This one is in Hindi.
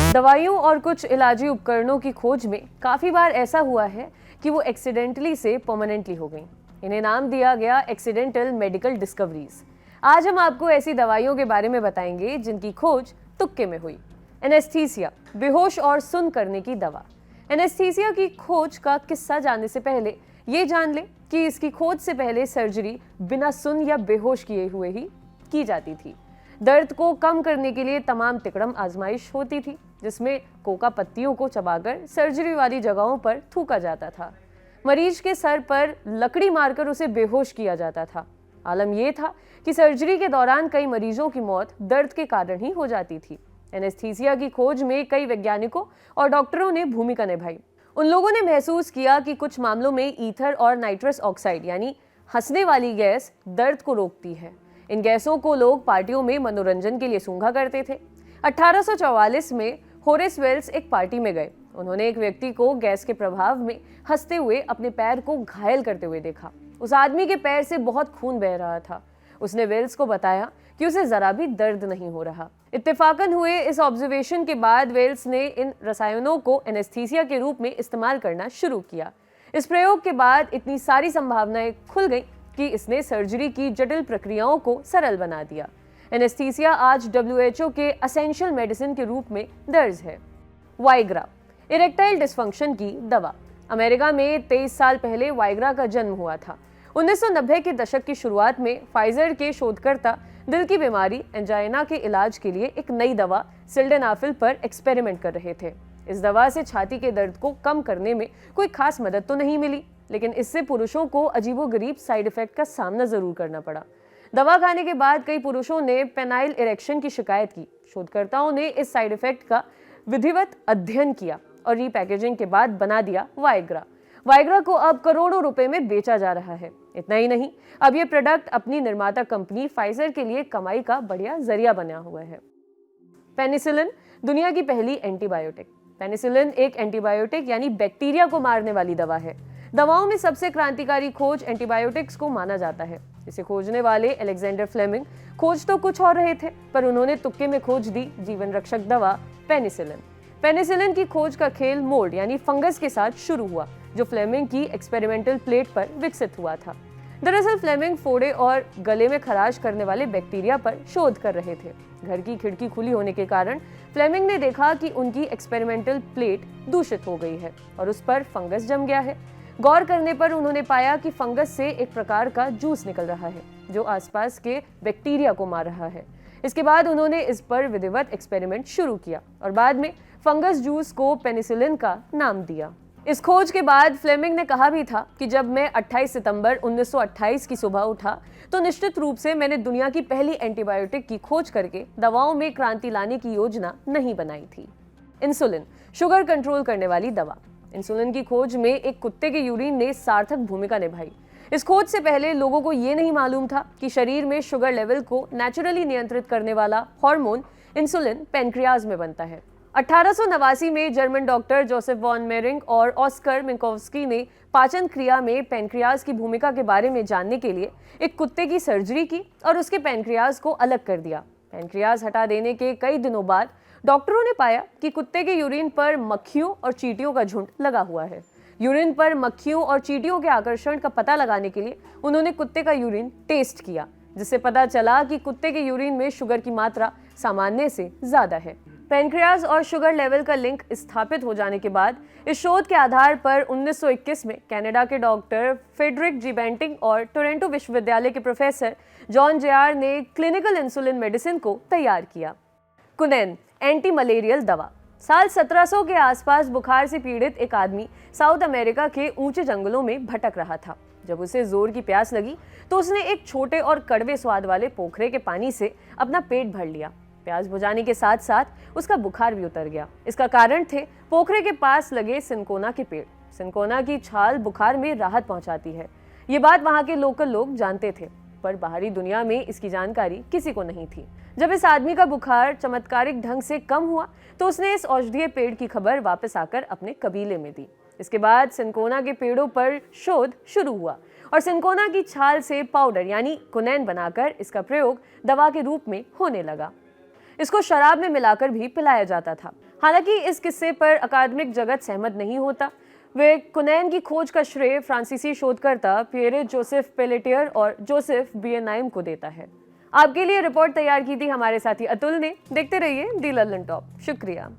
दवाइयों और कुछ इलाजी उपकरणों की खोज में काफ़ी बार ऐसा हुआ है कि वो एक्सीडेंटली से परमानेंटली हो गई। इन्हें नाम दिया गया एक्सीडेंटल मेडिकल डिस्कवरीज। आज हम आपको ऐसी दवाइयों के बारे में बताएंगे जिनकी खोज तुक्के में हुई। एनेस्थीसिया, बेहोश और सुन करने की दवा। एनेस्थीसिया की खोज का किस्सा जानने से पहले ये जान ले कि इसकी खोज से पहले सर्जरी बिना सुन या बेहोश किए हुए ही की जाती थी। दर्द को कम करने के लिए तमाम तिकड़म आजमाइश होती थी, जिसमें कोका पत्तियों को चबाकर सर्जरी वाली जगहों पर थूका जाता था। मरीज के सर पर लकड़ी मारकर उसे बेहोश किया जाता था। आलम यह था कि सर्जरी के दौरान कई मरीजों की मौत दर्द के कारण ही हो जाती थी। एनेस्थीसिया की खोज में कई वैज्ञानिकों और डॉक्टरों ने भूमिका निभाई। उन लोगों ने महसूस किया कि कुछ मामलों में ईथर और नाइट्रस ऑक्साइड यानी हंसने वाली गैस दर्द को रोकती है। इन गैसों को लोग पार्टियों में मनोरंजन के लिए सूंघा करते थे। 1844 में होरेस वेल्स एक पार्टी में गए। उन्होंने एक व्यक्ति को गैस के प्रभाव में हंसते हुए अपने पैर को घायल करते हुए देखा। उस आदमी के पैर से बहुत खून बह रहा था। उसने वेल्स को बताया कि उसे जरा भी दर्द नहीं हो रहा। इत्तेफाकन हुए इस ऑब्जर्वेशन के बाद वेल्स ने इन रसायनों को एनेस्थीसिया के रूप में इस्तेमाल करना शुरू किया। इस प्रयोग के बाद इतनी सारी संभावनाएं खुल गई कि इसने सर्जरी की जटिल प्रक्रियाओं को सरल बना दिया। एनेस्थीसिया आज WHO के एसेंशियल मेडिसिन के रूप में दर्ज है। वाइग्रा, इरेक्टाइल डिस्फंक्शन की दवा। अमेरिका में 23 साल पहले वाइग्रा का जन्म हुआ था। 1990 के दशक की शुरुआत में फाइजर के शोधकर्ता दिल की बीमारी एंजाइना के इलाज के लिए एक नई दवा सिल्डेनाफिल पर एक्सपेरिमेंट कर रहे थे। इस दवा से छाती के दर्द को कम करने में कोई खास मदद तो नहीं मिली, लेकिन इससे पुरुषों को अजीबोगरीब साइड इफेक्ट का सामना जरूर करना पड़ा। दवा खाने के बाद कई पुरुषों ने पेनाइल इरेक्शन की शिकायत की। शोधकर्ताओं ने इस साइड इफेक्ट का विधिवत अध्ययन किया और रीपैकेजिंग के बाद बना दिया वाइग्रा। वाइग्रा को अब करोड़ों रुपए में बेचा जा रहा है। इतना ही नहीं, अब यह प्रोडक्ट अपनी निर्माता कंपनी फाइजर के लिए कमाई का बढ़िया जरिया बना हुआ है। पेनिसिलिन, दुनिया की पहली एंटीबायोटिक। पेनिसिलिन एक एंटीबायोटिक यानी बैक्टीरिया को मारने वाली दवा है। दवाओं में सबसे क्रांतिकारी खोज एंटीबायोटिक्स को माना जाता है। इसे खोजने वाले अलेक्जेंडर फ्लेमिंग खोज तो कुछ और रहे थे, पर उन्होंने तुक्के में खोज दी जीवन रक्षक दवा पेनिसिलिन। पेनिसिलिन की खोज का खेल मोल्ड यानी फंगस के साथ शुरू हुआ, जो फ्लेमिंग की एक्सपेरिमेंटल प्लेट पर विकसित हुआ था। दरअसल फ्लेमिंग फोड़े और गले में खराश करने वाले बैक्टीरिया पर शोध कर रहे थे। घर की खिड़की खुली होने के कारण फ्लेमिंग ने देखा कि उनकी एक्सपेरिमेंटल प्लेट दूषित हो गई है और उस पर फंगस जम गया है। गौर करने पर उन्होंने पाया कि फंगस से एक प्रकार का जूस निकल रहा है जो आसपास के बैक्टीरिया को मार रहा है। इसके बाद उन्होंने इस पर विधिवत एक्सपेरिमेंट शुरू किया और बाद में फंगस जूस को पेनिसिलिन का नाम दिया। इस खोज के बाद फ्लेमिंग ने कहा भी था कि जब मैं 28 सितंबर 1928 की सुबह उठा तो निश्चित रूप से मैंने दुनिया की पहली एंटीबायोटिक की खोज करके दवाओं में क्रांति लाने की योजना नहीं बनाई थी। इंसुलिन, शुगर कंट्रोल करने वाली दवा। इंसुलिन की खोज में एक कुत्ते के यूरिन ने सार्थक भूमिका निभाई। इस खोज से पहले लोगों को ये नहीं मालूम था कि शरीर में शुगर लेवल को नेचुरली नियंत्रित करने वाला हार्मोन इंसुलिन पैनक्रियाज में बनता है। 1889 में German doctor Joseph von Mering और ऑस्कर मिंकोव्स्की ने पाचन क्रिया में पैनक्रियाज की भूमिका के बारे में जानने के लिए एक कुत्ते की सर्जरी की और उसके पैनक्रियाज को अलग कर दिया। पैनक्रियाज हटा देने के कई दिनों बाद डॉक्टरों ने पाया कि कुत्ते के यूरिन पर मक्खियों और चींटियों का झुंड लगा हुआ है। यूरिन पर मक्खियों और चींटियों के आकर्षण का पता लगाने के लिए उन्होंने कुत्ते का यूरिन टेस्ट किया, जिससे पता चला कि कुत्ते के यूरिन में शुगर की मात्रा सामान्य से ज्यादा है। पैनक्रियाज और शुगर लेवल का लिंक स्थापित हो जाने के बाद इस शोध के आधार पर 1921 में कनाडा के डॉक्टर फ्रेडरिक जी बेंटिंग और टोरंटो विश्वविद्यालय के प्रोफेसर जॉन जेआर ने क्लिनिकल इंसुलिन मेडिसिन को तैयार किया। कुनैन, एंटी मलेरियल दवा। साल 1700 के आसपास बुखार से पीड़ित एक आदमी साउथ अमेरिका के ऊंचे जंगलों में भटक रहा था। जब उसे जोर की प्यास लगी तो उसने एक छोटे और कड़वे स्वाद वाले पोखरे के पानी से अपना पेट भर लिया। प्यास बुझाने के साथ साथ उसका बुखार भी उतर गया। इसका कारण थे पोखरे के पास लगे सिनकोना के पेड़। सिनकोना की छाल बुखार में राहत पहुंचाती है। ये बात वहां के लोकल लोग जानते थे, पर बाहरी दुनिया में इसकी जानकारी किसी को नहीं थी। जब इस आदमी का बुखार चमत्कारिक ढंग से कम हुआ तो उसने इस औषधीय पेड़ की खबर वापस आकर अपने कबीले में दी। इसके बाद सिनकोना के पेड़ों पर शोध शुरू हुआ और सिनकोना की छाल से पाउडर यानी कुनैन बनाकर इसका प्रयोग दवा के रूप में होने लगा। इसको शराब में मिलाकर भी पिलाया जाता था। हालांकि इस किस्से पर अकादमिक जगत सहमत नहीं होता। वे कुनैन की खोज का श्रेय फ्रांसीसी शोधकर्ता पियरे जोसेफ पेलेटियर और जोसेफ बियनाइम को देता है। आपके लिए रिपोर्ट तैयार की थी हमारे साथी अतुल ने। देखते रहिए दी लंदन टॉप। शुक्रिया।